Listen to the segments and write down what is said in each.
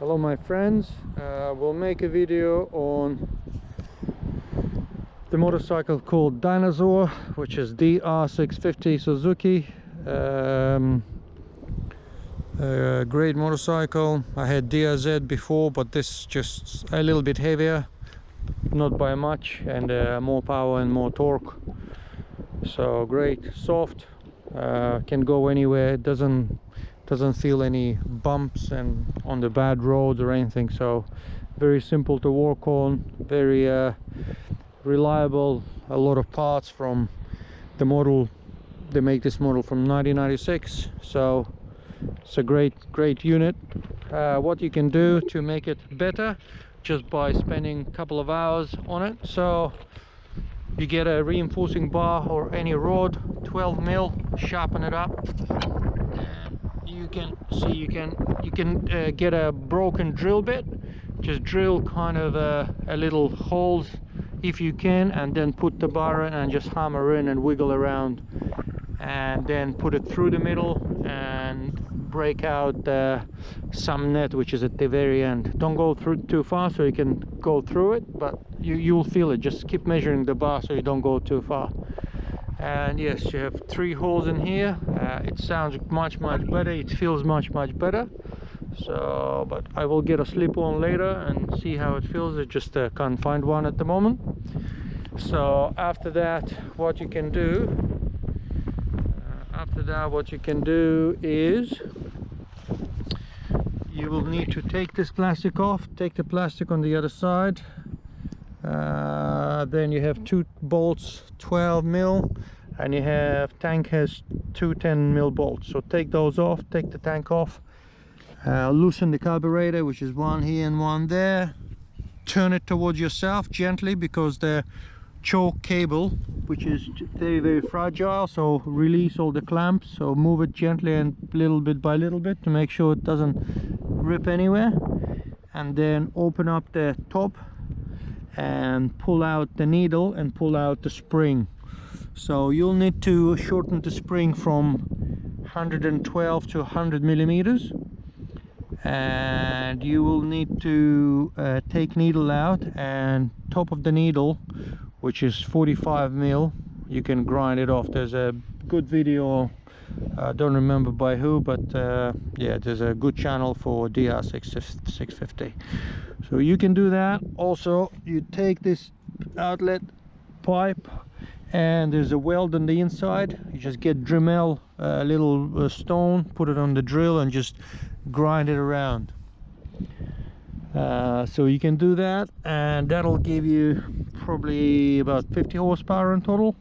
Hello my friends, we'll make a video on the motorcycle called DinasauR, which is DR650 Suzuki. Great motorcycle. I had DRZ before, but this just a little bit heavier, not by much, and more power and more torque. So great, soft, can go anywhere. It doesn't feel any bumps and on the bad roads or anything, so very simple to work on, very reliable. A lot of parts from the model, they make this model from 1996, so it's a great unit. What you can do to make it better, just by spending a couple of hours on it, so you get a reinforcing bar or any rod, 12 mil, sharpen it up. You can see you can get a broken drill bit, just drill kind of a little holes if you can, and then put the bar in and just hammer in and wiggle around, and then put it through the middle and break out some net which is at the very end. Don't go through too far so you can go through it, but you'll feel it. Just keep measuring the bar so you don't go too far. And yes, you have 3 holes in here. It sounds much better, it feels much better. So, but I will get a slip-on later and see how it feels. I just can't find one at the moment. So after that, what you can do is you will need to take this plastic off, take the plastic on the other side. Then you have 2 bolts, 12 mil, and you have tank has 2 10 mil bolts. So take those off, take the tank off, loosen the carburetor, which is one here and one there. Turn it towards yourself gently, because the choke cable, which is very fragile, so release all the clamps. So move it gently and little bit by little bit to make sure it doesn't rip anywhere, and then open up the top and pull out the needle and pull out the spring. So you'll need to shorten the spring from 112 to 100 millimeters, and you will need to take needle out, and top of the needle, which is 45 mil, you can grind it off. There's a good video, I don't remember by who, but yeah, there's a good channel for DR650. So you can do that. Also, you take this outlet pipe, and there's a weld on the inside. You just get Dremel, a little stone, put it on the drill and just grind it around. So you can do that, and that'll give you probably about 50 horsepower in total.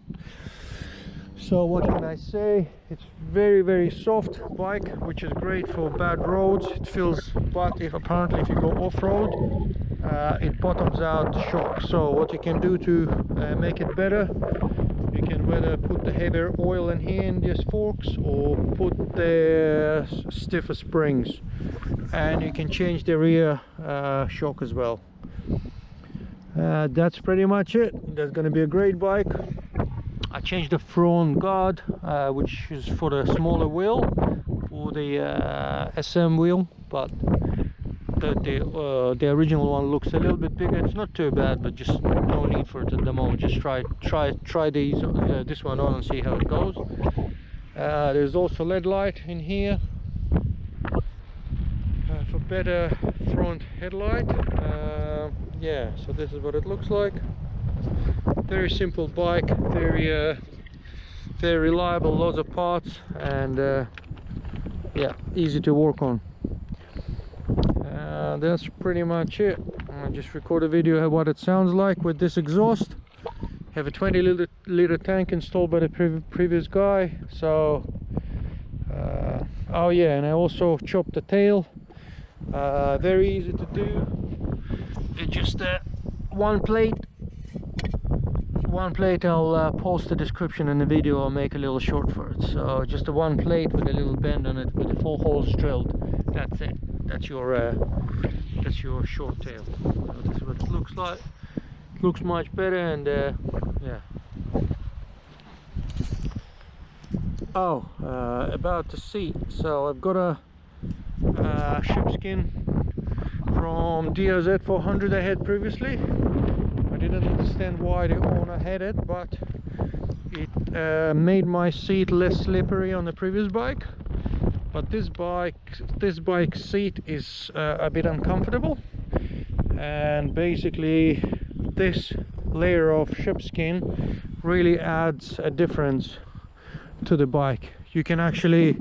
So what can I say? It's very soft bike, which is great for bad roads. It feels, but apparently if you go off-road, it bottoms out the shock. So what you can do to make it better, you can whether put the heavier oil in here in these forks, or put the stiffer springs, and you can change the rear shock as well. That's pretty much it. That's going to be a great bike. I changed the front guard, which is for the smaller wheel, or the SM wheel, but the original one looks a little bit bigger. It's not too bad, but just no need for it at the moment. Just try these this one on and see how it goes. There's also LED light in here for better front headlight. Yeah, so this is what it looks like. Very simple bike, very reliable, lots of parts, and yeah, easy to work on. That's pretty much it. I just record a video of what it sounds like with this exhaust. Have a 20-liter tank installed by the previous guy. So oh yeah, and I also chopped the tail. Very easy to do. It's just one plate. I'll post the description in the video. I'll make a little short for it. So just a one plate with a little bend on it with the 4 holes drilled. That's it. That's your short tail. So this is what it looks like. Looks much better, and yeah. Oh, about the seat. So I've got a sheepskin from DRZ400 I had previously. I didn't understand why the owner had it, but it made my seat less slippery on the previous bike. But this bike seat is a bit uncomfortable, and basically this layer of sheepskin really adds a difference to the bike. You can actually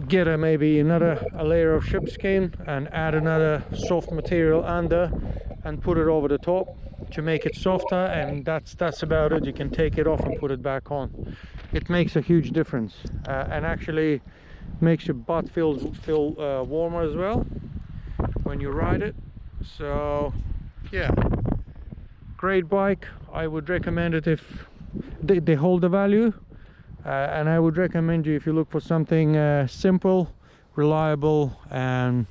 get maybe another layer of sheepskin and add another soft material under and put it over the top to make it softer, and that's about it. You can take it off and put it back on. It makes a huge difference, and actually makes your butt feel warmer as well when you ride it. So yeah, great bike. I would recommend it if they hold the value, and I would recommend you if you look for something simple, reliable, and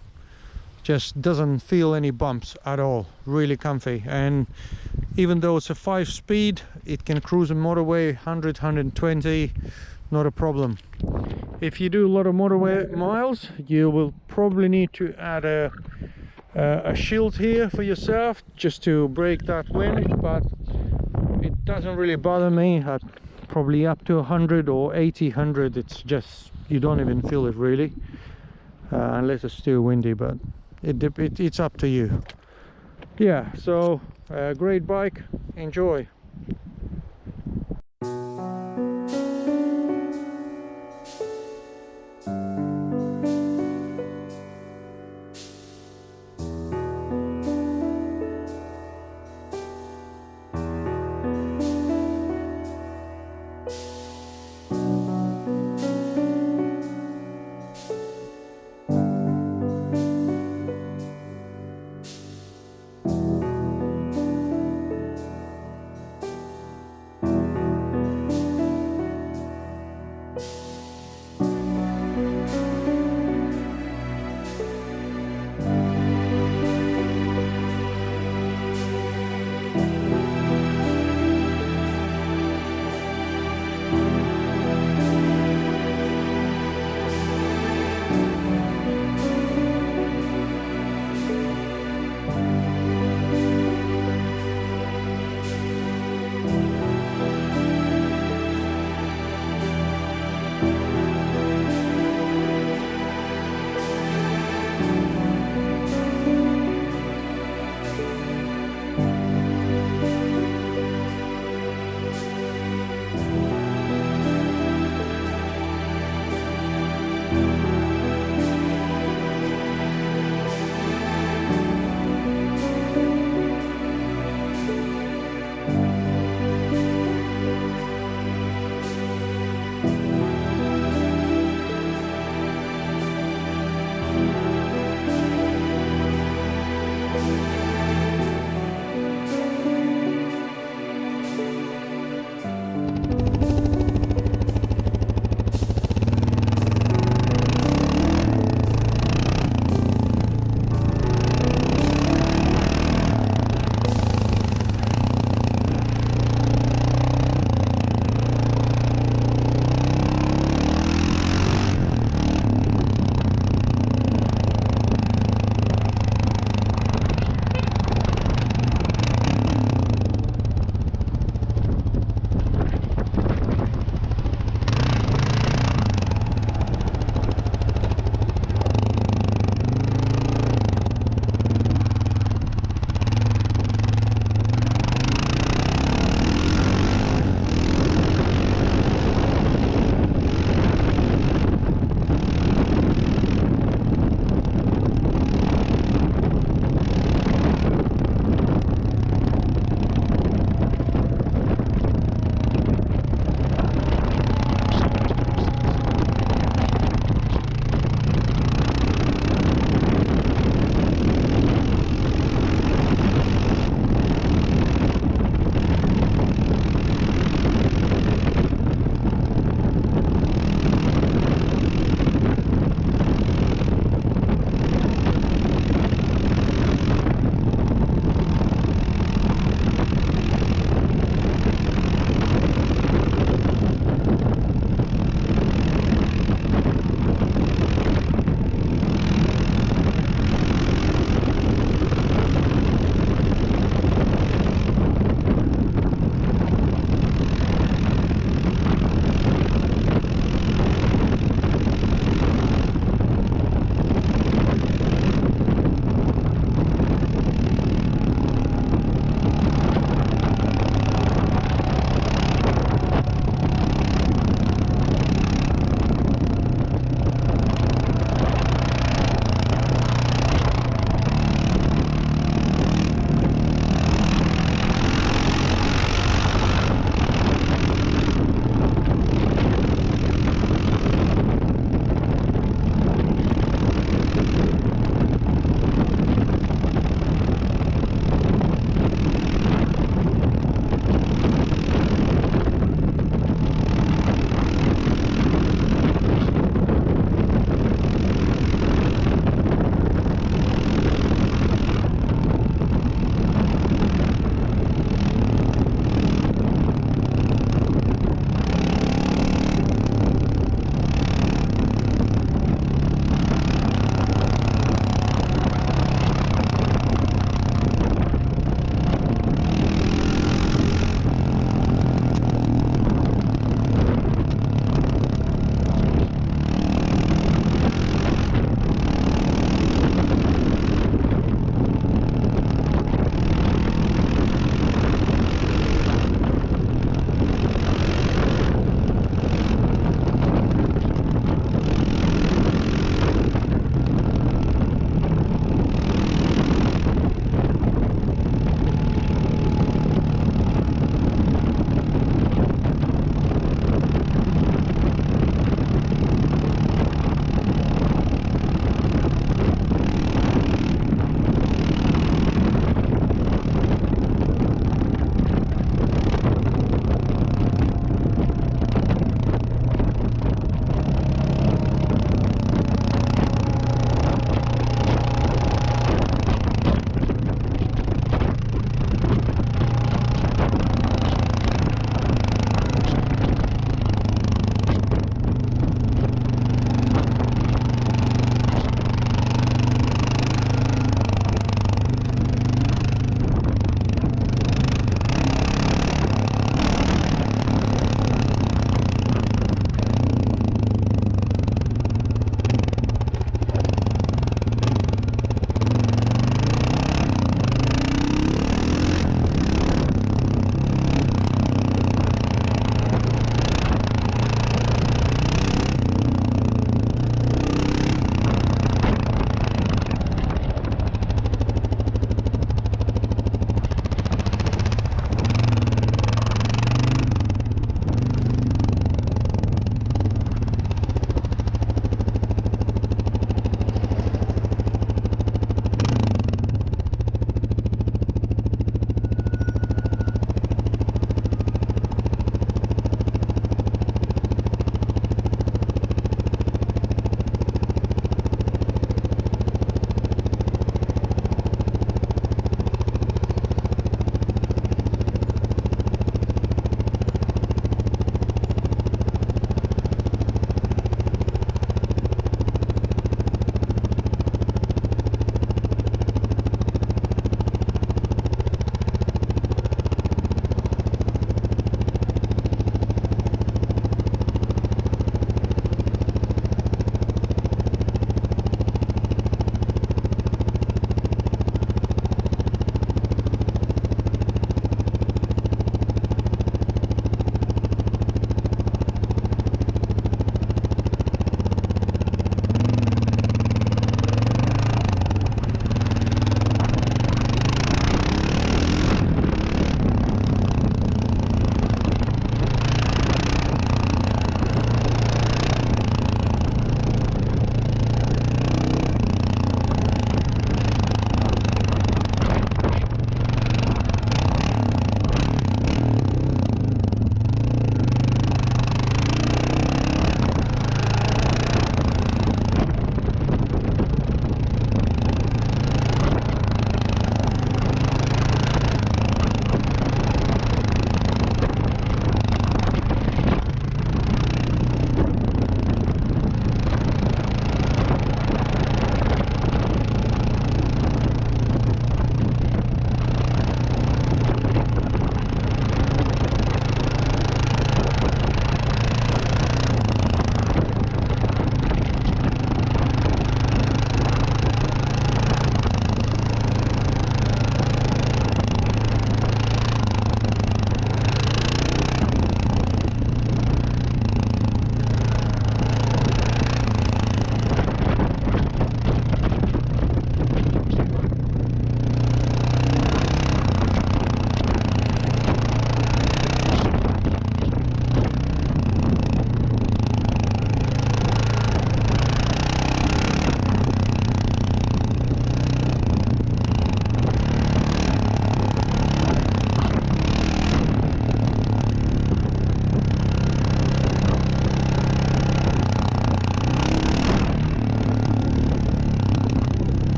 just doesn't feel any bumps at all. Really comfy, and even though it's a 5-speed, it can cruise a motorway 100, 120, not a problem. If you do a lot of motorway miles, you will probably need to add a shield here for yourself just to break that wind, but it doesn't really bother me. At probably up to 100 or 80, 100, it's just, you don't even feel it really, unless it's still windy, but it's up to you. Yeah, so great bike, enjoy.